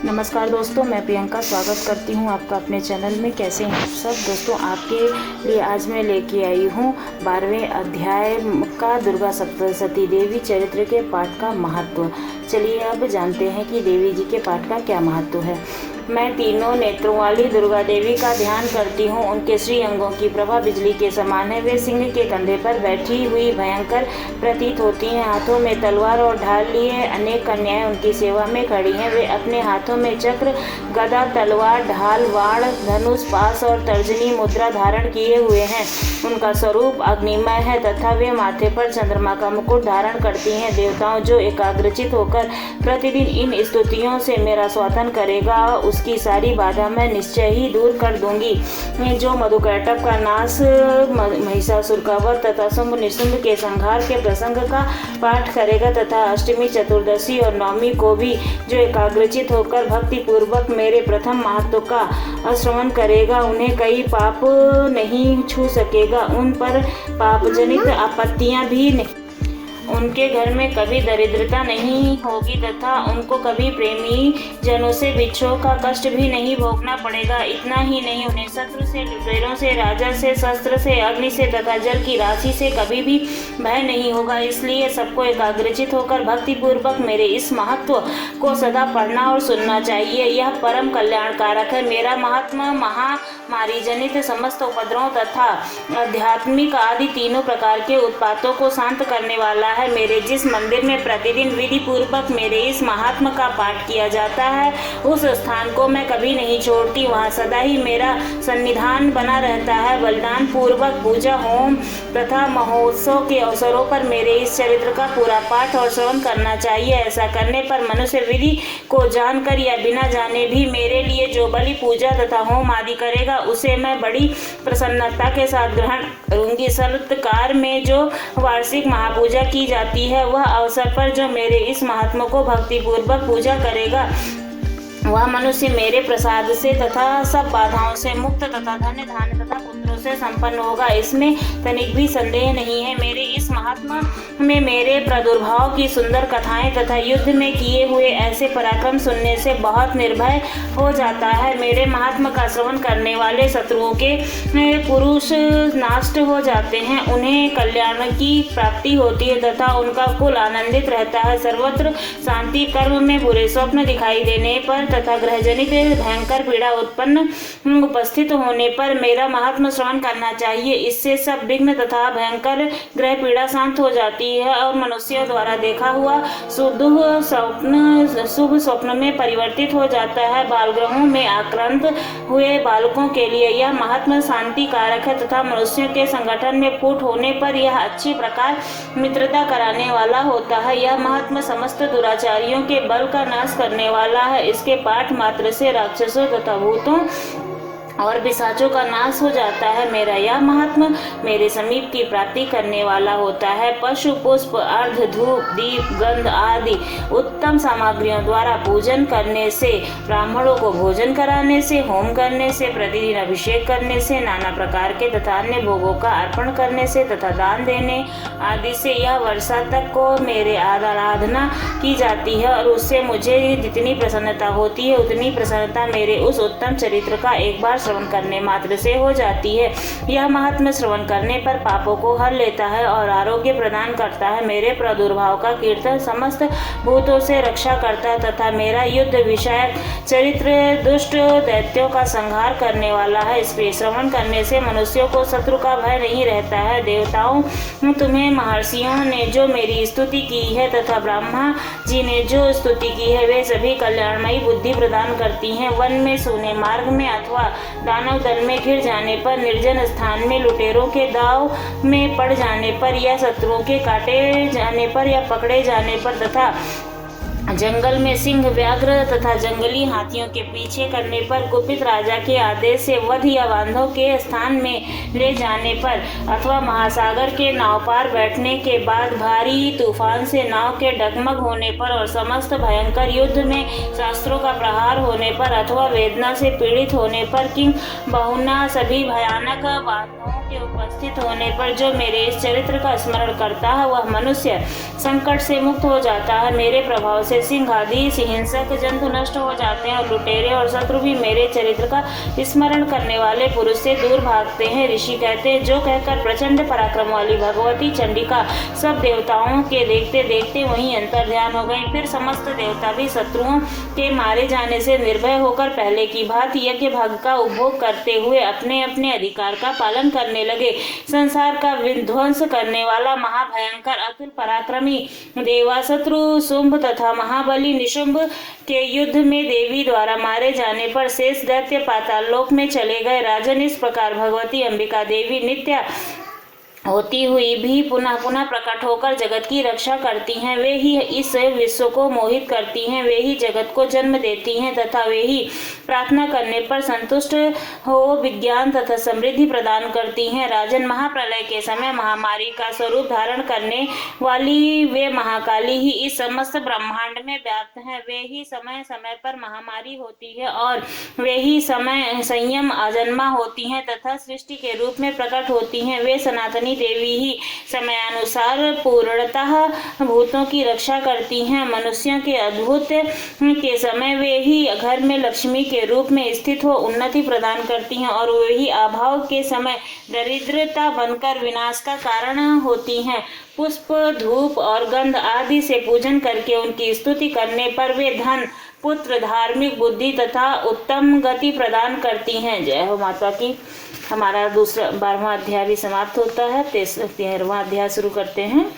नमस्कार दोस्तों, मैं प्रियंका स्वागत करती हूं आपका अपने चैनल में। कैसे हैं सब दोस्तों? आपके लिए आज मैं लेके आई हूं 12वें अध्याय का दुर्गा सप्तशती देवी चरित्र के पाठ का महत्व। चलिए अब जानते हैं कि देवी जी के पाठ का क्या महत्व है। मैं तीनों नेत्रों वाली दुर्गा देवी का ध्यान करती हूँ। उनके श्री अंगों की प्रभा बिजली के समान है। वे सिंह के कंधे पर बैठी हुई भयंकर प्रतीत होती हैं। हाथों में तलवार और ढाल लिए अनेक कन्याएं उनकी सेवा में खड़ी हैं। वे अपने हाथों में चक्र, गदा, तलवार, ढाल, वाण, धनुष, पास और तर्जनी मुद्रा धारण किए हुए हैं। उनका स्वरूप अग्निमय है तथा वे माथे पर चंद्रमा का मुकुट धारण करती हैं। देवताओं जो एकाग्रचित होकर प्रतिदिन इन स्तुतियों से मेरा स्वातन करेगा, उसकी सारी बाधा मैं निश्चय ही दूर कर दूंगी। जो मधुकैटभ का नाश, महिषासुर का वध तथा शुंभ निशुंभ के संहार के प्रसंग का पाठ करेगा तथा अष्टमी, चतुर्दशी और नवमी को भी जो एकाग्रचित होकर भक्ति पूर्वक मेरे प्रथम महत्व का श्रवण करेगा, उन्हें कई पाप नहीं छू सकेगा। उन पर पाप जनित आपत्तियां भी नहीं, उनके घर में कभी दरिद्रता नहीं होगी तथा उनको कभी प्रेमी जनों से विच्छोह का कष्ट भी नहीं भोगना पड़ेगा। इतना ही नहीं, उन्हें शत्रु से, लुटेरों से, राजा से, शस्त्र से, अग्नि से तथा जल की राशि से कभी भी भय नहीं होगा। इसलिए सबको एकाग्रचित होकर भक्ति पूर्वक मेरे इस महत्व को सदा पढ़ना और सुनना चाहिए। यह परम कल्याणकारक है। मेरा महात्मा महामारी जनित समस्त उपद्रवों तथा आध्यात्मिक आदि तीनों प्रकार के उत्पातों को शांत करने वाला है। मेरे जिस मंदिर में प्रतिदिन विधि पूर्वक मेरे इस महात्मा का पाठ किया जाता है, उस स्थान को मैं कभी नहीं छोड़ती। वहाँ सदा ही मेरा सन्निधान बना रहता है। बलिदान पूर्वक पूजा, होम तथा महोत्सव के अवसरों पर मेरे इस चरित्र का पूरा पाठ और श्रवण करना चाहिए। ऐसा करने पर मनुष्य विधि को जानकर या बिना जाने भी मेरे लिए जो बलि, पूजा तथा होम आदि करेगा, उसे मैं बड़ी प्रसन्नता के साथ ग्रहण करूंगी। सत्कार में जो वार्षिक महापूजा की जाती है, वह अवसर पर जो मेरे इस महात्मा को भक्ति पूर्वक पूजा करेगा, वह मनुष्य मेरे प्रसाद से तथा सब बाधाओं से मुक्त तथा धन्य, धान्य तथा पुत्रों से संपन्न होगा। इसमें तनिक भी संदेह नहीं है। मेरे इस महात्मा में मेरे प्रादुर्भाव की सुंदर कथाएं तथा युद्ध में किए हुए ऐसे पराक्रम सुनने से बहुत निर्भय हो जाता है। मेरे महात्मा का श्रवण करने वाले शत्रुओं के पुरुष नष्ट हो जाते हैं, उन्हें कल्याण की प्राप्ति होती है तथा उनका कुल आनंदित रहता है। सर्वत्र शांति, कर्म में बुरे स्वप्न दिखाई देने पर तथा ग्रहजनित भयंकर पीड़ा उत्पन्न उपस्थित होने पर मेरा महात्मा श्रवण करना चाहिए। इससे सब विघ्न तथा भयंकर ग्रह पीड़ा शांत हो जाती है और मनुष्यों द्वारा देखा हुआ शुभ स्वप्न में परिवर्तित हो जाता है। बाल ग्रहों में आक्रांत हुए बालकों के लिए यह महात्मा शांति कारक है तथा मनुष्यों के संगठन में फूट होने पर यह अच्छी प्रकार मित्रता कराने वाला होता है। यह महात्मा समस्त दुराचारियों के बल का नाश करने वाला है। इसके पाठ मात्र से राक्षसों तथा भूतों और पिशाचों का नाश हो जाता है। मेरा यह महात्मा मेरे समीप की प्राप्ति करने वाला होता है। पशु, पुष्प, अर्ध, धूप, दीप, गंध आदि उत्तम सामग्रियों द्वारा पूजन करने से, ब्राह्मणों को भोजन कराने से, होम करने से, प्रतिदिन अभिषेक करने से, नाना प्रकार के तथा अन्य भोगों का अर्पण करने से तथा दान देने आदि से यह वर्षा तक को मेरे आराधना की जाती है और उससे मुझे जितनी प्रसन्नता होती है, उतनी प्रसन्नता मेरे उस उत्तम चरित्र का एक बार श्रवण करने मात्र से हो जाती है। यह महात्मा श्रवण करने पर पापों को हर लेता है और आरोग्य प्रदान करता है। मेरे प्रादुर्भाव का कीर्तन समस्त भूतों से रक्षा करता है तथा मेरा युद्ध विषयक चरित्र दुष्ट दैत्यों का संहार करने वाला है। इसके श्रवण करने से मनुष्यों को शत्रु का भय नहीं रहता है। देवताओं, तुम्हें महर्षियों ने जो मेरी स्तुति की है तथा ब्रह्मा जी ने जो स्तुति की है, वे सभी कल्याणमयी बुद्धि प्रदान करती हैं। वन में, सोने मार्ग में अथवा दानव दल में घिर जाने पर, निर्जन स्थान में लुटेरों के दाव में पड़ जाने पर या शत्रुओं के काटे जाने पर या पकड़े जाने पर तथा जंगल में सिंह, व्याघ्र तथा जंगली हाथियों के पीछे करने पर, कुपित राजा के आदेश से वध या बांधव के स्थान में ले जाने पर अथवा महासागर के नाव पर बैठने के बाद भारी तूफान से नाव के डगमग होने पर और समस्त भयंकर युद्ध में शास्त्रों का प्रहार होने पर अथवा वेदना से पीड़ित होने पर, किंग बहुना सभी भयानक बाधाओं के उपस्थित होने पर जो मेरे इस चरित्र का स्मरण करता है, वह मनुष्य संकट से मुक्त हो जाता है। मेरे प्रभाव से सिंह आदि हिंसक जंतु नष्ट हो जाते हैं और लुटेरे और शत्रु भी मेरे चरित्र का स्मरण करने वाले पुरुष से दूर भागते हैं। ऋषि कहते हैं, जो कहकर प्रचंड पराक्रम वाली भगवती चंडिका सब देवताओं के देखते देखते वहीं अंतर ध्यान हो गई। फिर समस्त देवता भी शत्रुओं के मारे जाने से निर्भय होकर पहले की भांति यज्ञ भाग का उपभोग करते हुए अपने अपने अधिकार का पालन करने लगे। संसार का विध्वंस करने वाला महाभयंकर अतुल पराक्रमी देवाशत्रु शुंभ तथा महाबली निशुंभ के युद्ध में देवी द्वारा मारे जाने पर शेष दैत्य पाताल लोक में चले गए। राजन, इस प्रकार भगवती अंबिका देवी नित्य होती हुई भी पुनः पुनः प्रकट होकर जगत की रक्षा करती हैं। वे ही इस विश्व को मोहित करती हैं, वे ही जगत को जन्म देती हैं तथा वे ही प्रार्थना करने पर संतुष्ट हो विज्ञान तथा समृद्धि प्रदान करती हैं। राजन, महाप्रलय के समय महामारी का स्वरूप धारण करने वाली वे महाकाली ही इस समस्त ब्रह्मांड में व्याप्त हैं। वे ही समय समय पर महामारी होती है और वे ही समय संयम आजन्मा होती हैं तथा सृष्टि के रूप में प्रकट होती हैं। वे सनातनी देवी ही समयानुसार पूर्णतः भूतों की रक्षा करती हैं। मनुष्यों के अद्भुत के समय वे ही घर में लक्ष्मी के रूप में स्थित हो उन्नति प्रदान करती हैं और वे ही अभाव के समय दरिद्रता बनकर विनाश का कारण होती हैं। पुष्प, धूप और गंध आदि से पूजन करके उनकी स्तुति करने पर वे धन, पुत्र, धार्मिक बुद्धि तथा उत्तम गति प्रदान करती हैं। जय हो माता की। हमारा 12वां अध्याय भी समाप्त होता है। 13वां अध्याय शुरू करते हैं।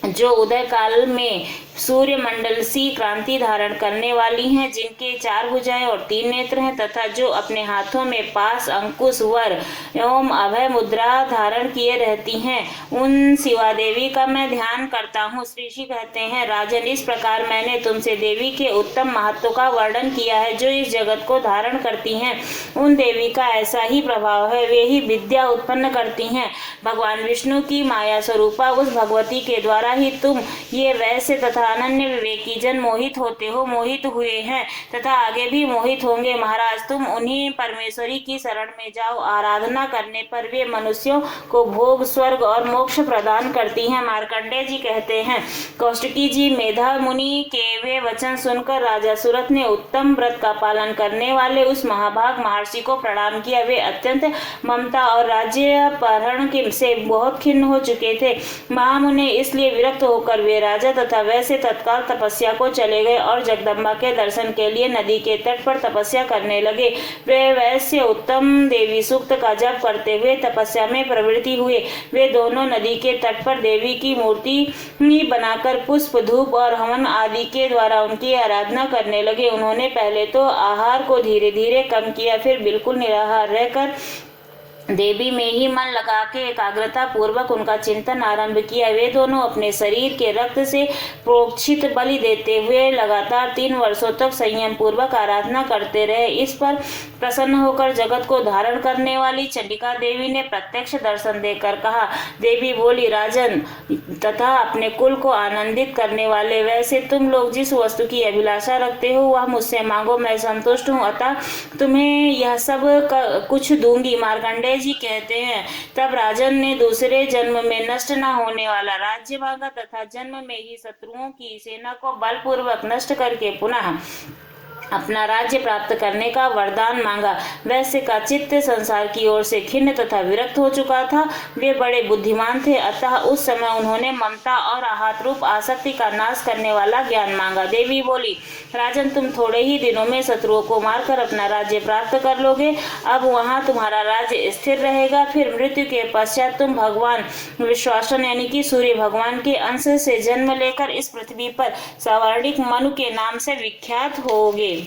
जो उदय काल में सूर्य मंडल सी क्रांति धारण करने वाली हैं, जिनके 4 भुजाएं और 3 नेत्र हैं तथा जो अपने हाथों में पास, अंकुश, वर एवं अभय मुद्रा धारण किए रहती हैं, उन शिवा देवी का मैं ध्यान करता हूँ। ऋषि कहते हैं, राजन, इस प्रकार मैंने तुमसे देवी के उत्तम महत्व का वर्णन किया है, जो इस जगत को धारण करती हैं। उन देवी का ऐसा ही प्रभाव है, वे ही विद्या उत्पन्न करती हैं। भगवान विष्णु की माया स्वरूपा उस भगवती के द्वारा ही तुम ये वैश्य तथा अनन्य विवेकी जन मोहित होते हो, मोहित हुए हैं तथा आगे भी मोहित होंगे। महाराज, तुम उन्हीं परमेश्वरी की शरण में जाओ। आराधना करने पर वे मनुष्यों को भोग, स्वर्ग और मोक्ष प्रदान करती हैं। मार्कंडेय जी कहते हैं, कौशिकी जी, मेधा मुनि के वे वचन सुनकर राजा सुरथ ने उत्तम व्रत का पालन करने वाले उस महाभाग महर्षि को प्रणाम किया। वे अत्यंत ममता और राज्य अपहरण से बहुत खिन्न हो चुके थे। महामुनि इसलिए विरक्त होकर वे राजा तथा वैसे तत्काल तपस्या को चले गए और जगदम्बा के दर्शन के लिए नदी के तट पर तपस्या करने लगे। वे वैसे उत्तम देवी सूक्त का जप करते हुए तपस्या में प्रवृत्ति हुए। वे दोनों नदी के तट पर देवी की मूर्ति बनाकर पुष्प, धूप और हवन आदि के द्वारा उनकी आराधना करने लगे। उन्होंने पहले तो आहार को धीरे धीरे कम किया, फिर बिल्कुल निराहार रहकर देवी में ही मन लगा के एकाग्रता पूर्वक उनका चिंतन आरंभ किया। वे दोनों अपने शरीर के रक्त से प्रोक्षित बलि देते हुए लगातार 3 वर्षों तक संयम पूर्वक आराधना करते रहे। इस पर प्रसन्न होकर जगत को धारण करने वाली चंडिका देवी ने प्रत्यक्ष दर्शन देकर कहा। देवी बोली, राजन तथा अपने कुल को आनंदित करने वाले, वैसे तुम लोग जिस वस्तु की अभिलाषा रखते हो वह मुझसे मांगो, मैं संतुष्ट हूँ, अतः तुम्हें यह सब कुछ दूंगी। मार्कंडेय जी कहते हैं, तब राजन ने दूसरे जन्म में नष्ट न होने वाला राज्य मांगा तथा जन्म में ही शत्रुओं की सेना को बलपूर्वक नष्ट करके पुनः अपना राज्य प्राप्त करने का वरदान मांगा। वैश्य का चित्त संसार की ओर से खिन्न तथा विरक्त हो चुका था। वे बड़े बुद्धिमान थे, अतः उस समय उन्होंने ममता और आहत रूप आसक्ति का नाश करने वाला ज्ञान मांगा। देवी बोली, राजन, तुम थोड़े ही दिनों में शत्रुओं को मारकर अपना राज्य प्राप्त कर लोगे। अब वहां तुम्हारा राज्य स्थिर रहेगा। फिर मृत्यु के पश्चात तुम भगवान विश्वासन यानी कि सूर्य भगवान के अंश से जन्म लेकर इस पृथ्वी पर सवर्णिक मनु के नाम से विख्यात होगे।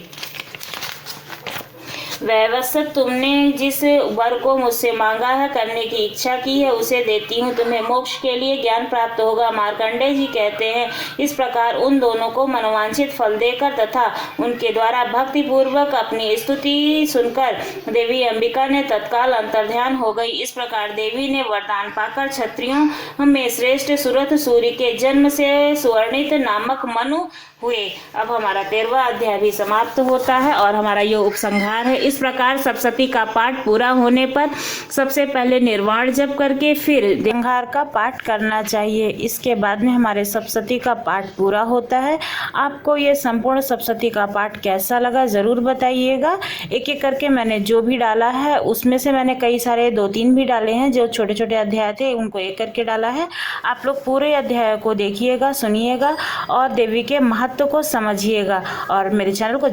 वैवस्वत, तुमने जिस वर को मुझसे मांगा है, करने की इच्छा की है, उसे देती हूँ। तुम्हें मोक्ष के लिए ज्ञान प्राप्त होगा। मार्कंडेय जी कहते हैं, इस प्रकार उन दोनों को मनोवांछित फल देकर तथा उनके द्वारा भक्ति पूर्वक अपनी स्तुति सुनकर देवी अंबिका ने तत्काल अंतर्ध्यान हो गई। इस प्रकार देवी ने वरदान पाकर क्षत्रियों में श्रेष्ठ सुरथ सूर्य के जन्म से सुवर्णित नामक मनु हुए। अब हमारा 13वां अध्याय भी समाप्त होता है और हमारा ये उपसंहार है। इस प्रकार सप्तशती का पाठ पूरा होने पर सबसे पहले निर्वाण जप करके फिर संहार का पाठ करना चाहिए। इसके बाद में हमारे सप्तशती का पाठ पूरा होता है। आपको ये संपूर्ण सप्तशती का पाठ कैसा लगा ज़रूर बताइएगा। एक एक करके मैंने जो भी डाला है उसमें से मैंने कई सारे 2-3 भी डाले हैं, जो छोटे छोटे अध्याय थे उनको एक करके डाला है। आप लोग पूरे अध्याय को देखिएगा, सुनिएगा और देवी के महत्व को समझिएगा और मेरे चैनल को